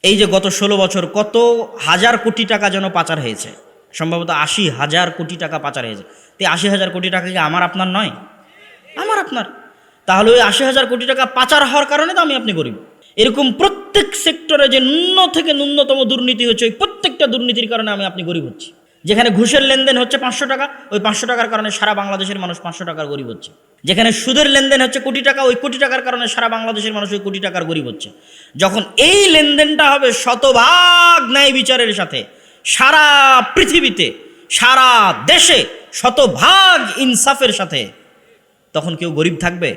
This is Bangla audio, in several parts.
এই যে গত 16 বছর কত হাজার কোটি টাকা যেন পাচার হয়েছে, সম্ভবত 80,000 কোটি টাকা পাচার হয়েছে। তো 80,000 কোটি টাকা কি আমার আপনার নয়? আমার আপনার। তাহলে ওই 80,000 কোটি টাকা পাচার হওয়ার কারণে তো আমি আপনি গরিব। এরকম প্রত্যেক সেক্টরে যে ন্যূন থেকে ন্যূনতম দুর্নীতি হচ্ছে, ওই প্রত্যেকটা দুর্নীতির কারণে আমি আপনি গরিব হচ্ছি। যেখানে ঘুষের লেনদেন হচ্ছে 500 টাকা, ওই 500 টাকার কারণে সারা বাংলাদেশের মানুষ 500 টাকার গরিব হচ্ছে। যেখানে সুদের লেনদেন হচ্ছে কোটি টাকা, ওই কোটি টাকার কারণে সারা বাংলাদেশের মানুষ ওই কোটি টাকার গরিব হচ্ছে। যখন এই লেনদেনটা হবে শতভাগ ন্যায় বিচারের সাথে, সারা পৃথিবীতে সারা দেশে শতভাগ ইনসাফের সাথে, তখন কেউ গরিব থাকবে?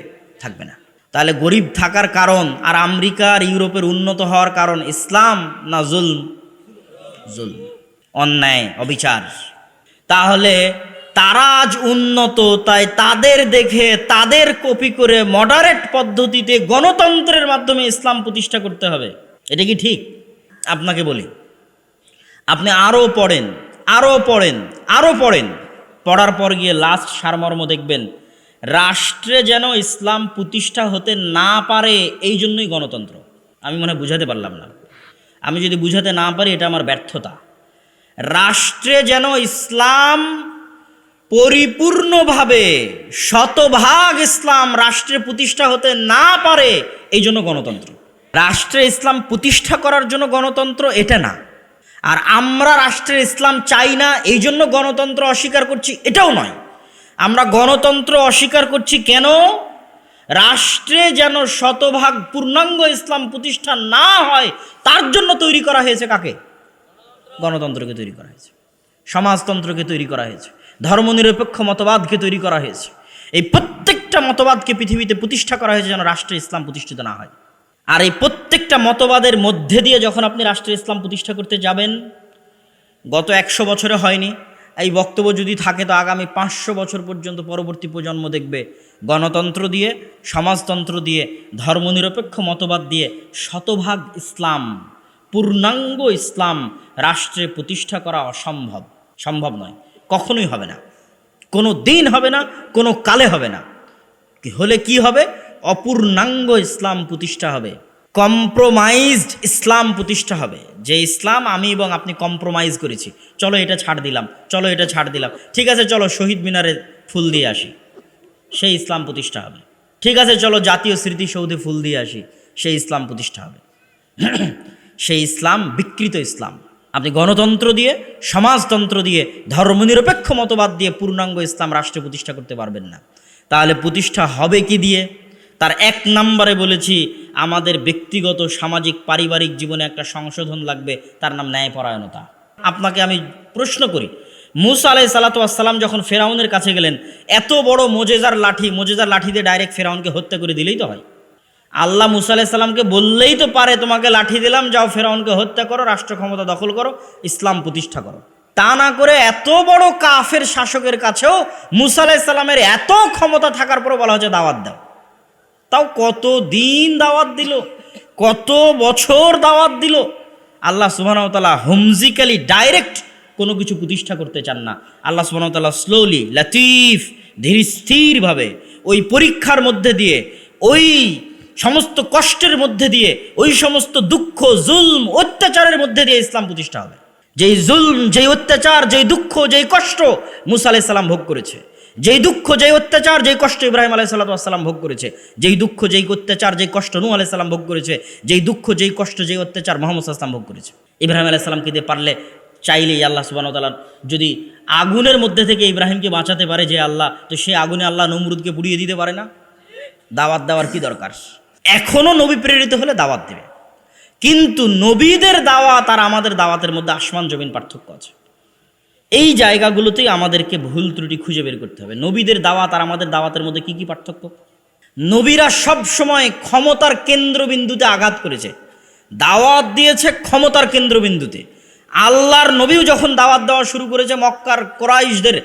থাকবে না। তাহলে গরিব থাকার কারণ আর আমেরিকা আর ইউরোপের উন্নত হওয়ার কারণ ইসলাম না জুলম? জুলম, অন্যায়, অবিচার। তাহলে তারা আজ উন্নত, তাই তাদের দেখে তাদের কপি করে মডারেট পদ্ধতিতে গণতন্ত্রের মাধ্যমে ইসলাম প্রতিষ্ঠা করতে হবে। এটা কি ঠিক? আপনাকে বলি, আপনি আরও পড়েন, আরও পড়েন, আরও পড়েন, পড়ার পর গিয়ে লাস্ট সারমর্ম দেখবেন, রাষ্ট্রে যেন ইসলাম প্রতিষ্ঠা হতে না পারে, এই জন্যই গণতন্ত্র। আমি মনে হয় বুঝাতে পারলাম না। আমি যদি বুঝাতে না পারি এটা আমার ব্যর্থতা। রাষ্ট্রে যেন ইসলাম পরিপূর্ণভাবে শতভাগ ইসলাম রাষ্ট্রে প্রতিষ্ঠা হতে না পারে, এই জন্য গণতন্ত্র। রাষ্ট্রে ইসলাম প্রতিষ্ঠা করার জন্য গণতন্ত্র এটা না। আর আমরা রাষ্ট্রে ইসলাম চাই না এই জন্য গণতন্ত্র অস্বীকার করছি, এটাও নয়। আমরা গণতন্ত্র অস্বীকার করছি কেন? রাষ্ট্রে যেন শতভাগ পূর্ণাঙ্গ ইসলাম প্রতিষ্ঠা না হয়, তার জন্য তৈরি করা হয়েছে কাকে? গণতন্ত্রকে তৈরি করা হয়েছে, সমাজতন্ত্রকে তৈরি করা হয়েছে, ধর্মনিরপেক্ষ মতবাদকে তৈরি করা হয়েছে। এই প্রত্যেকটা মতবাদকে পৃথিবীতে প্রতিষ্ঠা করা হয়েছে যেন রাষ্ট্রে ইসলাম প্রতিষ্ঠিত না হয়। আর এই প্রত্যেকটা মতবাদের মধ্যে দিয়ে যখন আপনি রাষ্ট্রে ইসলাম প্রতিষ্ঠা করতে যাবেন, গত 100 বছরে হয়নি, এই বক্তব্য যদি থাকে তো আগামী 500 বছর পর্যন্ত পরবর্তী প্রজন্ম দেখবে গণতন্ত্র দিয়ে, সমাজতন্ত্র দিয়ে, ধর্মনিরপেক্ষ মতবাদ দিয়ে শতভাগ ইসলাম, পূর্ণাঙ্গ ইসলাম রাষ্ট্রে প্রতিষ্ঠা করা অসম্ভব, সম্ভব নয়, কখনোই হবে না, কোনো দিন হবে না, কোনো কালে হবে না। হলে কি হবে? অপূর্ণাঙ্গ ইসলাম প্রতিষ্ঠা হবে, কম্প্রোমাইজড ইসলাম প্রতিষ্ঠা হবে। যে ইসলাম আমি এবং আপনি কম্প্রোমাইজ করেছি, চলো এটা ছাড় দিলাম, চলো এটা ছাড় দিলাম, ঠিক আছে চলো শহীদ মিনারে ফুল দিয়ে আসি, সেই ইসলাম প্রতিষ্ঠা হবে। ঠিক আছে চলো জাতীয় স্মৃতিসৌধে ফুল দিয়ে আসি, সেই ইসলাম প্রতিষ্ঠা হবে। সেই ইসলাম বিকৃত ইসলাম। আপনি গণতন্ত্র দিয়ে, সমাজতন্ত্র দিয়ে, ধর্মনিরপেক্ষ মতবাদ দিয়ে পূর্ণাঙ্গ ইসলাম রাষ্ট্রে প্রতিষ্ঠা করতে পারবেন না। তাহলে প্রতিষ্ঠা হবে কি দিয়ে? তার 1 নম্বরে বলেছি, আমাদের ব্যক্তিগত, সামাজিক, পারিবারিক জীবনে একটা সংশোধন লাগবে, তার নাম ন্যায়পরায়ণতা। আপনাকে আমি প্রশ্ন করি, মুসা আলাইহিস সালাতু ওয়াস সালাম যখন ফেরাউনের কাছে গেলেন, এত বড় মোজেজার লাঠি দিয়ে ডাইরেক্ট ফেরাউনকে হত্যা করে দিলেই তো হয়। আল্লাহ মুসা আলাইহিস সালামকে বললেই তো পারে, তোমাকে লাঠি দিলাম, যাও ফেরাউনকে হত্যা করো, রাষ্ট্র ক্ষমতা দখল করো, ইসলাম প্রতিষ্ঠা করো। তা না করে এত বড় কাফের শাসকের কাছেও মুসা আলাইহিস সালামের এত ক্ষমতা থাকার পরও বলা হচ্ছে দাওয়াত দাও। তাও কত দিন দাওয়াত দিল, কত বছর দাওয়াত দিল। আল্লাহ সুবহানাহু ওয়া তাআলা হুমজিক্যালি ডাইরেক্ট কোনো কিছু প্রতিষ্ঠা করতে চান না। আল্লাহ সুবহানাহু ওয়া তাআলা স্লোলি, লতিফ, ধীর স্থিরভাবে ওই পরীক্ষার মধ্যে দিয়ে, ওই সমস্ত কষ্টের মধ্যে দিয়ে, ওই সমস্ত দুঃখ, জুলম, অত্যাচারের মধ্যে দিয়ে ইসলাম প্রতিষ্ঠা হবে। যেই জুলম, যেই অত্যাচার, যেই দুঃখ, যেই কষ্ট মুসা আলাইহিস সালাম ভোগ করেছে, যেই দুঃখ, যেই অত্যাচার, যেই কষ্ট ইব্রাহিম আলাইহিস সালাম ভোগ করেছে, যেই দুঃখ, যেই অত্যাচার, যেই কষ্ট নূহ আলাইহিস সালাম ভোগ করেছে, যেই দুঃখ, যেই কষ্ট, যেই অত্যাচার মুহাম্মদ সাল্লাল্লাহু আলাইহি ওয়াসাল্লাম ভোগ করেছে। ইব্রাহিম আলাইহিস সালামকে দিয়ে পারলে, চাইলেই আল্লাহ সুবহানাহু ওয়া তাআলা যদি আগুনের মধ্যে থেকে ইব্রাহিমকে বাঁচাতে পারে যে আল্লাহ, তো সেই আগুনে আল্লাহ নমরুদকে পুড়িয়ে দিতে পারে না? দাওয়াত দেওয়ার কি দরকার? এখনো নবী প্রেরিত হলে দাওয়াত দেবে, কিন্তু নবীদের দাওয়াত আর আমাদের দাওয়াতের মধ্যে আসমান জমিন পার্থক্য আছে। এই জায়গাগুলোতেই আমাদেরকে ভুল ত্রুটি খুঁজে বের করতে হবে। নবীদের দাওয়াত আর আমাদের দাওয়াতের মধ্যে কি কি পার্থক্য? নবীরা সব সময় ক্ষমতার কেন্দ্রবিন্দুতে আঘাত করেছে, দাওয়াত দিয়েছে ক্ষমতার কেন্দ্রবিন্দুতে। আল্লাহর নবীও যখন দাওয়াত দেওয়া শুরু করেছে, মক্কার কোরাইশদের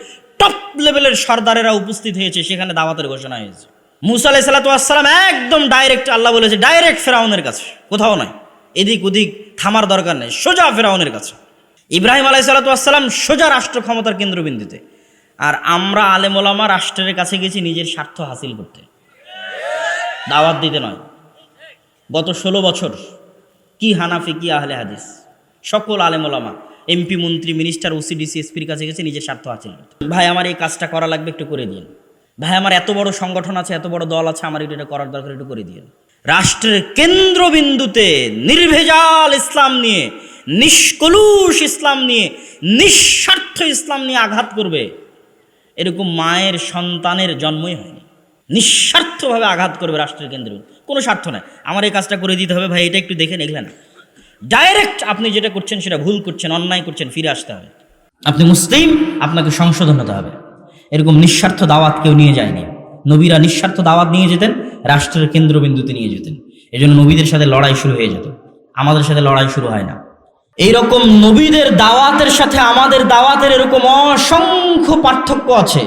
টপ লেভেলের সর্দারেরা উপস্থিত হয়েছে, সেখানে দাওয়াতের ঘোষণা হয়েছে। মুসা আলাইহিস সালাতু ওয়াস সালাম একদম ডাইরেক্ট, আল্লাহ বলেছে ডাইরেক্ট ফেরাউনের কাছে, কোথাও নয়, এদিক ওদিক থামার দরকার নেই, সোজা ফেরাউনের কাছে। ইব্রাহিম আলাইহিস সালাতু ওয়াস সালাম সোজা রাষ্ট্র ক্ষমতার কেন্দ্রবিন্দুতে। আর আমরা আলেম ওলামা রাষ্ট্রের কাছে গেছি নিজের স্বার্থ হাসিল করতে, দাওয়াত দিতে নয়। গত 16 বছর কি হানাফি, কি আহলে হাদিস, সকল আলেম ওলামা, এমপি, মন্ত্রী, মিনিস্টার, ওসিডিসি, এসপির কাছে গেছে নিজের স্বার্থ হাসিল করতে। ভাই আমার এই কাজটা করা লাগবে, একটু করে দিন। ভাই আমার এত বড় সংগঠন আছে, এত বড় দল আছে, আমার এটা করার দরকার, একটু করে দিন। রাষ্ট্রের কেন্দ্রবিন্দুতে নির্ভেজাল ইসলাম নিয়ে, নিষ্কলুষ ইসলাম নিয়ে, নিঃস্বার্থ ইসলাম নিয়ে আঘাত করবে, এরকম মায়ের সন্তানের জন্মই হয়নি। নিঃস্বার্থভাবে আঘাত করবে রাষ্ট্রের কেন্দ্রে, কোনো স্বার্থ নাই, আমার এই কাজটা করে দিতে হবে ভাই, এটা একটু দেখেন, এগুলো না। ডাইরেক্ট আপনি যেটা করছেন সেটা ভুল করছেন, অন্যায় করছেন, ফিরে আসতে হবে। আপনি মুসলিম, আপনাকে সংশোধন হতে হবে। এরকম নিঃস্বার্থ দাওয়াত কেউ নিয়ে যায়নি। নবীরা নিঃস্বার্থ দাওয়াত নিয়ে যেতেন, রাষ্ট্রের কেন্দ্রবিন্দুতে নিয়ে যেতেন। এই জন্য নবীদের সাথে লড়াই শুরু হয়ে যেত, আমাদের সাথে লড়াই শুরু হয় না। এইরকম নবীদের দাওয়াতের সাথে আমাদের দাওয়াতের এরকম অসংখ্য পার্থক্য আছে,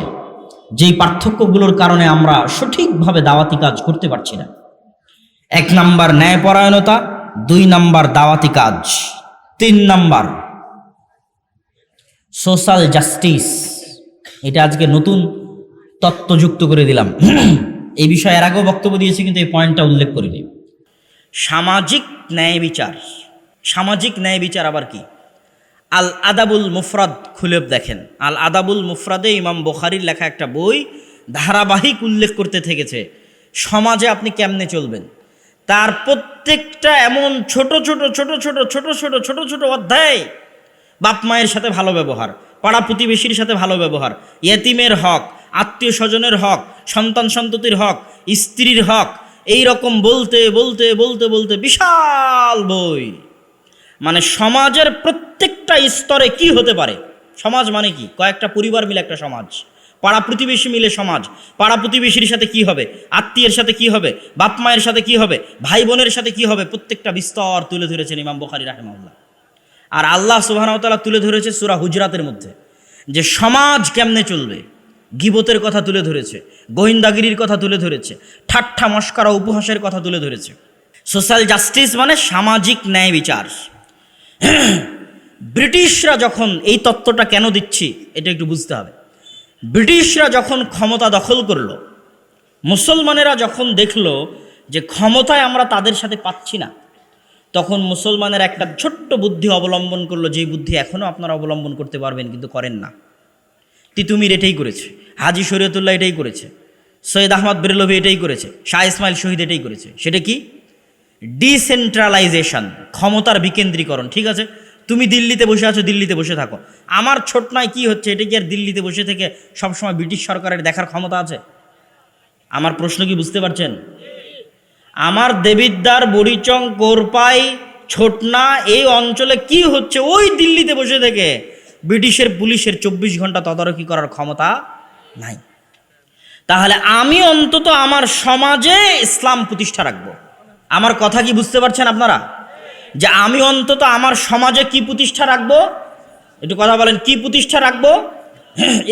যেই পার্থক্যগুলোর কারণে আমরা সঠিকভাবে দাওয়াতি কাজ করতে পারছি না। 1 নাম্বার ন্যায়পরায়ণতা, 2 নাম্বার দাওয়াতি কাজ, 3 নাম্বার সোশ্যাল জাস্টিস। এটা আজকে নতুন তত্ত্ব যুক্ত করে দিলাম। এই বিষয়ে এর আগেও বক্তব্য দিয়েছি, কিন্তু এই পয়েন্টটা উল্লেখ করিনি। সামাজিক ন্যায় বিচার। সামাজিক ন্যায় বিচার আবার কি? আল আদাবুল মুফরাদ খুলে দেখেন। আল আদাবুল মুফরাদে ইমাম বুখারীর লেখা একটা বই ধারাবাহিক উল্লেখ করতে থেকেছে সমাজে আপনি কেমনে চলবেন। তার প্রত্যেকটা এমন ছোট ছোট ছোট ছোট ছোট ছোট ছোট ছোট অধ্যায়। বাপ মায়ের সাথে ভালো ব্যবহার, পাড়া প্রতিবেশীর সাথে ভালো ব্যবহার, ইয়েতিমের হক, আত্মীয় স্বজনের হক, সন্তান সন্ততির হক, স্ত্রীর হক, এই রকম বলতে বলতে বলতে বলতে বিশাল বই। মানে সমাজের প্রত্যেকটা স্তরে কি হতে পারে। সমাজ মানে কি? কয়েকটা পরিবার মিলে একটা সমাজ, পাড়া প্রতিবেশী মিলে সমাজ, পাড়া প্রতিবেশীর সাথে কি হবে, আত্মীয়ের সাথে কি হবে, বাপ মায়ের সাথে কি হবে, ভাই বোনের সাথে কি হবে, প্রত্যেকটা বিস্তর তুলে ধরেছেন ইমাম বুখারী রাহিমাহুল্লাহ। আর আল্লাহ সুবহানাহু ওয়া তাআলা তুলে ধরেছে সূরা হুজরাতের মধ্যে, যে সমাজ কেমনে চলবে। গীবতের কথা তুলে ধরেছে, গোয়েন্দাগিরির কথা তুলে ধরেছে, ঠাট্টা মশকরা উপহাসের কথা তুলে ধরেছে। সোশ্যাল জাস্টিস মানে সামাজিক ন্যায় বিচার। ব্রিটিশরা যখন, এই তত্ত্বটা কেন দিচ্ছি এটা একটু বুঝতে হবে। ব্রিটিশরা যখন ক্ষমতা দখল করলো, মুসলমানেরা যখন দেখলো যে ক্ষমতায় আমরা তাদের সাথে পাচ্ছি না, তখন মুসলমানের একটা ছোট্ট বুদ্ধি অবলম্বন করলো, যেই বুদ্ধি এখনও আপনারা অবলম্বন করতে পারবেন কিন্তু করেন না। তিতুমির এটাই করেছে, হাজী শরীয়তুল্লাহ এটাই করেছে, সৈয়দ আহমদ বেরলভী এটাই করেছে, শাহ ইসমাইল শহীদ এটাই করেছে। সেটা কি? ডিসেন্ট্রালাইজেশন, ক্ষমতার বিকেন্দ্রীকরণ। ঠিক আছে, তুমি দিল্লিতে বসে আছো, দিল্লিতে বসে থাকো। আমার ছোটনায় কি হচ্ছে এটা কি আর দিল্লিতে বসে থেকে সবসময় ব্রিটিশ সরকারের দেখার ক্ষমতা আছে? আমার প্রশ্ন কি বুঝতে পারছেন? আমার দেবিদ্বার, বড়িচং, কোরপাই, ছোটনা এই অঞ্চলে কি হচ্ছে, ওই দিল্লিতে বসে থেকে ব্রিটিশের পুলিশের 24 ঘন্টা তদারকি করার ক্ষমতা নাই। তাহলে আমি অন্তত আমার সমাজে ইসলাম প্রতিষ্ঠা রাখবো। আমার কথা কি বুঝতে পারছেন আপনারা? যে আমি অন্তত আমার সমাজে কি প্রতিষ্ঠা রাখবো? একটু কথা বলেন, কি প্রতিষ্ঠা রাখবো?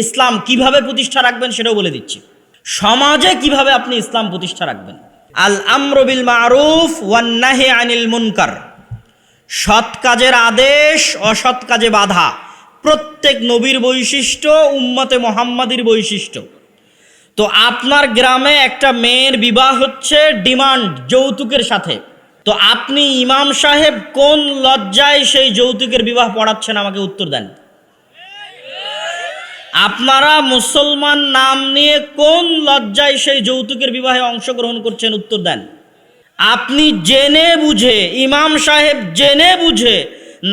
ইসলাম কিভাবে প্রতিষ্ঠা রাখবেন সেটাও বলে দিচ্ছি। সমাজে কিভাবে আপনি ইসলাম প্রতিষ্ঠা রাখবেন। আল আমরু বিল মারুফ ওয়ান নাহি আনিল মুনকার, সৎ কাজের আদেশ, অসৎ কাজে বাধা, প্রত্যেক নবীর বৈশিষ্ট্য, উম্মতে মুহাম্মাদির বৈশিষ্ট্য। তো আপনার গ্রামে একটা মেয়ের বিবাহ হচ্ছে ডিমান্ড, যৌতুকের সাথে, তো আপনি ইমাম সাহেব কোন লজ্জায় সেই যৌতুকের বিবাহ পড়াচ্ছেন? আমাকে উত্তর দেন। আপনারা মুসলমান নাম নিয়ে কোন লজ্জায় সেই যৌতুকের বিবাহে অংশগ্রহণ করছেন? উত্তর দেন। আপনি জেনে বুঝে, ইমাম সাহেব জেনে বুঝে,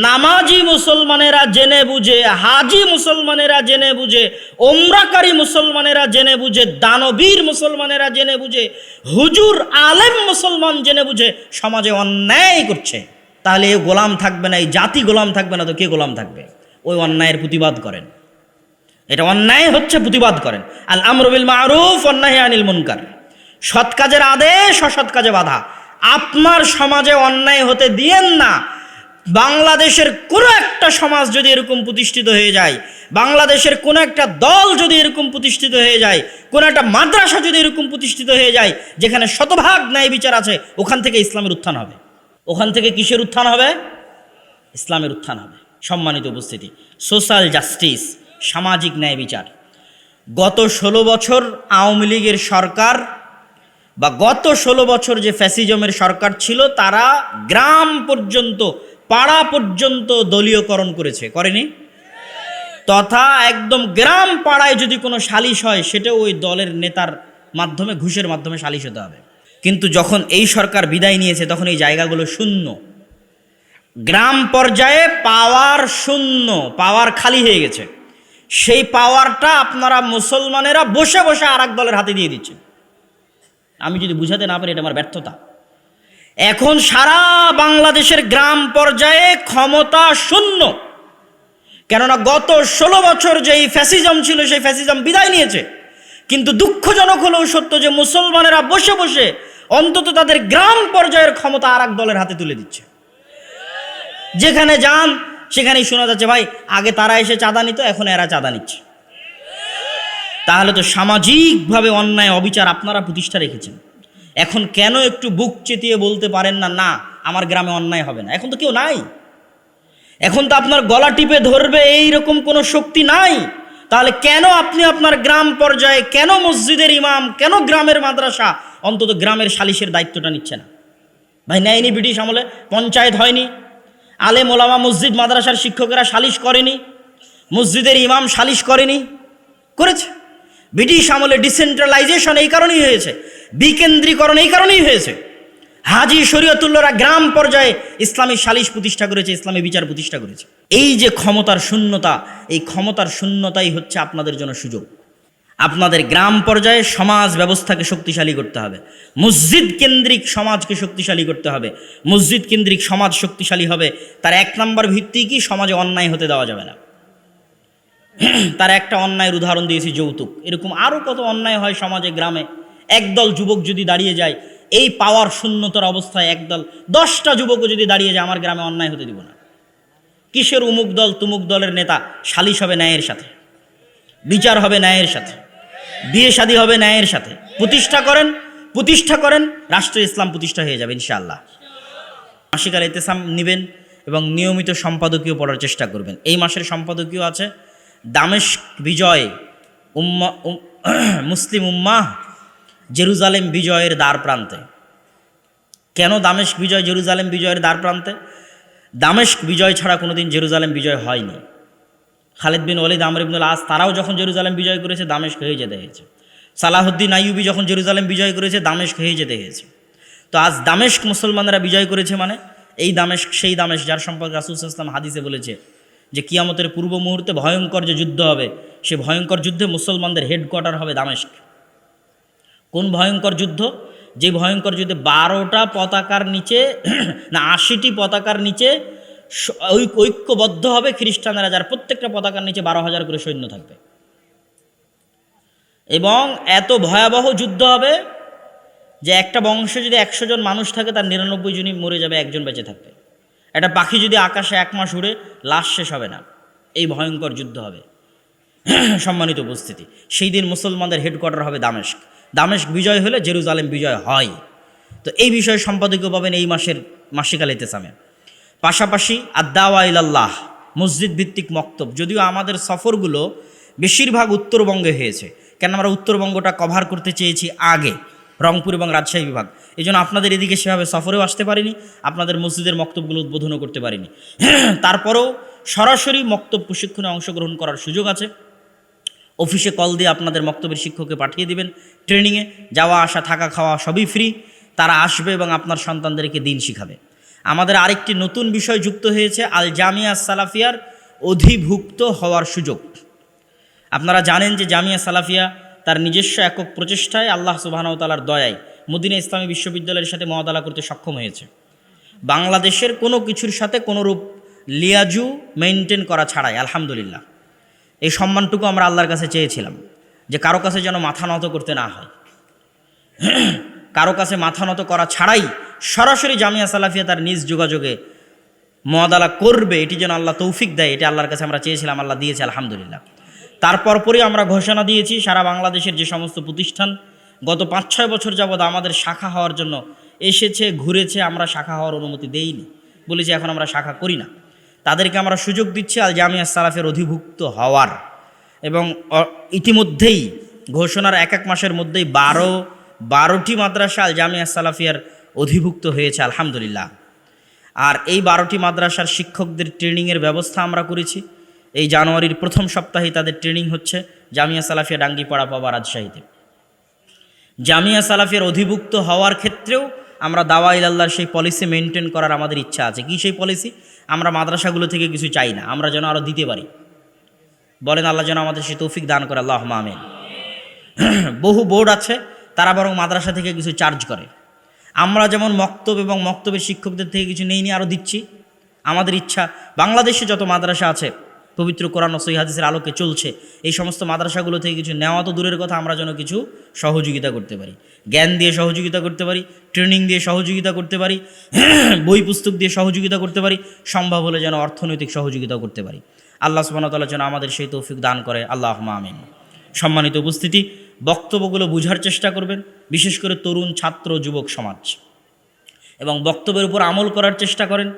নামাজি মুসলমানেরা জেনে বুঝে, হাজি মুসলমানেরা জেনে বুঝে, ওমরাকারী মুসলমানেরা জেনে বুঝে, দানবীর মুসলমানেরা জেনে বুঝে, হুজুর আলেম মুসলমান জেনে বুঝে সমাজে অন্যায় করছে। তাহলে এ গোলাম থাকবে না, এই জাতি গোলাম থাকবে না, তো কে গোলাম থাকবে? ওই অন্যায়ের প্রতিবাদ করেন। এটা অন্যায় হচ্ছে, প্রতিবাদ করেন। আল আমরু বিল মারুফ ওয়ান নাহি আনিল মুনকার, সৎ কাজের আদেশ, অসৎ কাজে বাধা। আপনার সমাজে অন্যায় হতে দিয়েন না। বাংলাদেশের কোনো একটা সমাজ যদি এরকম প্রতিষ্ঠিত হয়ে যায়, বাংলাদেশের কোনো একটা দল যদি এরকম প্রতিষ্ঠিত হয়ে যায়, কোনো একটা মাদ্রাসা যদি এরকম প্রতিষ্ঠিত হয়ে যায় যেখানে শতভাগ ন্যায় বিচার আছে, ওখান থেকে ইসলামের উত্থান হবে। ওখান থেকে কিসের উত্থান হবে? ইসলামের উত্থান হবে। সম্মানিত উপস্থিতি, সোশ্যাল জাস্টিস, সামাজিক ন্যায় বিচার। গত 16 বছর আওয়ামী লীগের সরকার বা গত 16 বছর যে ফ্যাসিজমের সরকার ছিল তারা গ্রাম পর্যন্ত, পাড়া পর্যন্ত দলীয়করণ করেনি? তথা একদম গ্রাম পাড়ায় যদি কোনো সালিশ হয় সেটাও ওই দলের নেতার মাধ্যমে, ঘুষের মাধ্যমে সালিশ হতে হবে। কিন্তু যখন এই সরকার বিদায় নিয়েছে তখন এই জায়গাগুলো শূন্য, গ্রাম পর্যায়ে পাওয়ার শূন্য, পাওয়ার খালি হয়ে গেছে। সেই পাওয়ারটা আপনারা মুসলমানেরা বসে বসে আর এক দলের হাতে দিয়ে দিচ্ছে। আমি যদি বুঝাতে না পারি এটা আমার ব্যর্থতা। এখন সারা বাংলাদেশের গ্রাম পর্যায়ে ক্ষমতা শূন্য, কেননা গত 16 বছর যেই ফ্যাসিজম ছিল সেই ফ্যাসিজম বিদায় নিয়েছে। কিন্তু দুঃখজনক হলেও সত্য যে মুসলমানেরা বসে বসে অন্তত তাদের গ্রাম পর্যায়ের ক্ষমতা আর এক দলের হাতে তুলে দিচ্ছে। যেখানে যান সেখানেই শোনা যাচ্ছে, ভাই আগে তারা এসে চাঁদা নিত, এখন এরা চাঁদা নিচ্ছে। তাহলে তো সামাজিকভাবে অন্যায় অবিচার আপনারা প্রতিষ্ঠা রেখেছেন। এখন কেন একটু বুক চেতিয়ে বলতে পারেন না, না আমার গ্রামে অন্যায় হবে না? এখন তো কেউ নাই, এখন তো আপনার গলা টিপে ধরবে এইরকম কোনো শক্তি নাই। তাহলে কেন আপনি আপনার গ্রাম পর্যায়ে, কেন মসজিদের ইমাম, কেন গ্রামের মাদ্রাসা, অন্তত গ্রামের সালিশের দায়িত্বটা নিচ্ছে না? ভাই নেয়নি ব্রিটিশ আমলে? পঞ্চায়েত হয়নি? আলেম ওলামা মসজিদ মাদ্রাসার শিক্ষকেরা সালিশ করেনি? মসজিদের ইমাম সালিশ করেনি? করেছে। ব্রিটিশ আমলে ডিসেন্ট্রালাইজেশন এই কারণেই হয়েছে, বিকেন্দ্রীকরণ এই কারণেই হয়েছে। হাজি শরীয়তুল্লাহরা গ্রাম পর্যায়ে ইসলামী সালিশ প্রতিষ্ঠা করেছে, ইসলামী বিচার প্রতিষ্ঠা করেছে। এই যে ক্ষমতার শূন্যতা, এই ক্ষমতার শূন্যতাই হচ্ছে আপনাদের জন্য সুযোগ। আপনাদের গ্রাম পর্যায়ে সমাজ ব্যবস্থাকে শক্তিশালী করতে হবে, মসজিদ কেন্দ্রিক সমাজকে শক্তিশালী করতে হবে। মসজিদ কেন্দ্রিক সমাজ শক্তিশালী হবে, তার 1 নম্বর ভিত্তি কি? সমাজে অন্যায় হতে দেওয়া যাবে না। তার একটা অন্যায়ের উদাহরণ দিয়েছি, যৌতুক। এরকম আরও কত অন্যায় হয় সমাজে, গ্রামে। একদল যুবক যদি দাঁড়িয়ে যায় এই পাওয়ার শূন্যতার অবস্থায়, একদল 10টা যুবকও যদি দাঁড়িয়ে যায়, আমার গ্রামে অন্যায় হতে দিব না। কিসের উমুক দল তুমুক দলের নেতা? সালিশ হবে ন্যায়ের সাথে, বিচার হবে ন্যায়ের সাথে, বিয়ে শাদী হবে ন্যায়ের সাথে। প্রতিষ্ঠা করেন, রাষ্ট্রে ইসলাম প্রতিষ্ঠা হয়ে যাবে ইনশাআল্লাহ। মাসিক আল ইতিসাম নেবেন এবং নিয়মিত সম্পাদকীয় পড়ার চেষ্টা করবেন। এই মাসের সম্পাদকীয় আছে দামেস্ক বিজয়, মুসলিম উম্মাহ জেরুজালেম বিজয়ের দ্বার প্রান্তে। কেন দামেস্ক বিজয়, জেরুজালেম বিজয়ের দ্বার প্রান্তে? দামেস্ক বিজয় ছাড়া কোনোদিন জেরুজালেম বিজয় হয়নি। খালিদ বিন ওয়ালিদ, আমর ইবনুল আস তারাও যখন জেরুজালেম বিজয় করেছে দামেস্ক হয়ে যেতে হয়েছে। সালাহুদ্দিন আইয়ুবী যখন জেরুজালেম বিজয় করেছে দামেস্ক হয়ে যেতে হয়েছে। তো আজ দামেস্ক মুসলমানরা বিজয় করেছে, মানে এই দামেস্ক সেই দামেস্ক যার সম্পর্কে রাসূল সাল্লাল্লাহু আলাইহি ওয়াসাল্লাম হাদিসে বলেছে যে কিয়ামতের পূর্ব মুহূর্তে ভয়ঙ্কর যে যুদ্ধ হবে, সে ভয়ঙ্কর যুদ্ধে মুসলমানদের হেডকোয়ার্টার হবে দামেস্ক। কোন ভয়ঙ্কর যুদ্ধ? যে ভয়ঙ্কর যুদ্ধে 12টা পতাকার নিচে না 80টি পতাকার নিচে ঐক্যবদ্ধ হবে খ্রিস্টানরা, যার প্রত্যেকটা পতাকার নিচে 12,000 করে সৈন্য থাকবে। এবং এত ভয়াবহ যুদ্ধ হবে যে একটা বংশে যদি 100 জন মানুষ থাকে তার 99 জনই মরে যাবে, একজন বেঁচে থাকবে। একটা পাখি যদি আকাশে 1 মাস উড়ে লাশ শেষ হবে না। এই ভয়ঙ্কর যুদ্ধ হবে। সম্মানিত উপস্থিতি, সেই দিন মুসলমানদের হেডকোয়ার্টার হবে দামেস্ক। দামেস্ক বিজয় হলে জেরুজালেম বিজয় হয়। তো এই বিষয়ে সম্পাদকীয় পাবেন এই মাসের মাসিক আল ইতিসামে। পাশাপাশি আদ-দাওয়া ইলাল্লাহ, মসজিদ ভিত্তিক মক্তব। যদিও আমাদের সফরগুলো বেশিরভাগ উত্তরবঙ্গে হয়েছে, কেন আমরা উত্তরবঙ্গটা কভার করতে চেয়েছি আগে, রংপুর এবং রাজশাহী বিভাগ। এই জন্য আপনাদের এদিকে সেভাবে সফরেও আসতে পারিনি, আপনাদের মসজিদের মক্তবগুলো উদ্বোধনও করতে পারিনি। তারপরেও সরাসরি মক্তব প্রশিক্ষণে অংশগ্রহণ করার সুযোগ আছে। অফিসে কল দিয়ে আপনাদের মক্তবের শিক্ষককে পাঠিয়ে দিবেন ট্রেনিংয়ে, যাওয়া আসা থাকা খাওয়া সবই ফ্রি। তারা আসবে এবং আপনার সন্তানদেরকে দিন শিখাবে। আমাদের আরেকটি নতুন বিষয় যুক্ত হয়েছে, আল জামিয়া সালাফিয়ার অধিভুক্ত হওয়ার সুযোগ। আপনারা জানেন যে জামিয়া সালাফিয়া তার নিজস্ব একক প্রচেষ্টায় আল্লাহ সুবহানাহু ওয়া তাআলার দয়ায় মদিনা ইসলামী বিশ্ববিদ্যালয়ের সাথে মুআদালা করতে সক্ষম হয়েছে। বাংলাদেশের কোনো কিছুর সাথে কোনোরূপ লিয়াজু মেনটেন করা ছাড়াই, আলহামদুলিল্লাহ। এই সম্মানটুকু আমরা আল্লাহর কাছে চেয়েছিলাম যে কারো কাছে যেন মাথা নত করতে না হয়, কারো কাছে মাথা নত করা ছাড়াই সরাসরি জামিয়া সালাফিয়া তার নিজ যোগাযোগে মুআদালা করবে, এটি যেন আল্লাহ তৌফিক দেয়। এটা আল্লাহর কাছে আমরা চেয়েছিলাম, আল্লাহ দিয়েছে আলহামদুলিল্লাহ। তারপর পরই আমরা ঘোষণা দিয়েছি সারা বাংলাদেশের যে সমস্ত প্রতিষ্ঠান গত 5-6 বছর যাবৎ আমাদের শাখা হওয়ার জন্য এসেছে, ঘুরেছে, আমরা শাখা হওয়ার অনুমতি দেইনি, বলেছি এখন আমরা শাখা করি না, তাদেরকে আমরা সুযোগ দিচ্ছি আল জামিয়া সালাফের অধিভুক্ত হওয়ার। এবং ইতিমধ্যেই ঘোষণার 1 মাসের মধ্যেই 12টি মাদ্রাসা আল জামিয়া সালাফিয়ার অধিভুক্ত হয়েছে আলহামদুলিল্লাহ। আর এই 12টি মাদ্রাসার শিক্ষকদের ট্রেনিংয়ের ব্যবস্থা আমরা করেছি। এই জানুয়ারির প্রথম সপ্তাহে তাদের ট্রেনিং হচ্ছে জামিয়া সালাফিয়া ডাঙ্গিপাড়া পাবা রাজশাহীতে। জামিয়া সালাফিয়ার অধিভুক্ত হওয়ার ক্ষেত্রেও আমরা দাওয়া ইলাল্লাহর সেই পলিসি মেনটেন করার আমাদের ইচ্ছা আছে। কি সেই পলিসি? আমরা মাদ্রাসাগুলো থেকে কিছু চাই না, আমরা যেন আরও দিতে পারি। বলেন আল্লাহ যেন আমাদের সেই তৌফিক দান করে, আল্লাহুম্মা আমিন। বহু বোর্ড আছে, তারা বরং মাদ্রাসা থেকে কিছু চার্জ করে। আমরা যেমন মক্তব এবং মক্তবের শিক্ষকদের থেকে কিছু নেই নিয়ে আরও দিচ্ছি। আমাদের ইচ্ছা বাংলাদেশে যত মাদ্রাসা আছে পবিত্র কোরআন ও সহিহ হাদিসের আলোকে চলছে, এই সমস্ত মাদ্রাসাগুলো থেকে কিছু নেওয়া তো দূরের কথা, আমরা যেন কিছু সহযোগিতা করতে পারি। জ্ঞান দিয়ে সহযোগিতা করতে পারি, ট্রেনিং দিয়ে সহযোগিতা করতে পারি, বই পুস্তক দিয়ে সহযোগিতা করতে পারি, সম্ভব হলে যেন অর্থনৈতিক সহযোগিতাও করতে পারি। আল্লাহ সুবহানাহু ওয়া তাআলা যেন আমাদের সেই তৌফিক দান করে, আল্লাহুম্মা আমিন। সম্মানিত উপস্থিতি, বক্তব্যগুলো বুঝার চেষ্টা করবেন, বিশেষ করে তরুণ ছাত্র যুবক সমাজ, এবং বক্তব্যের উপর আমল করার চেষ্টা করেন।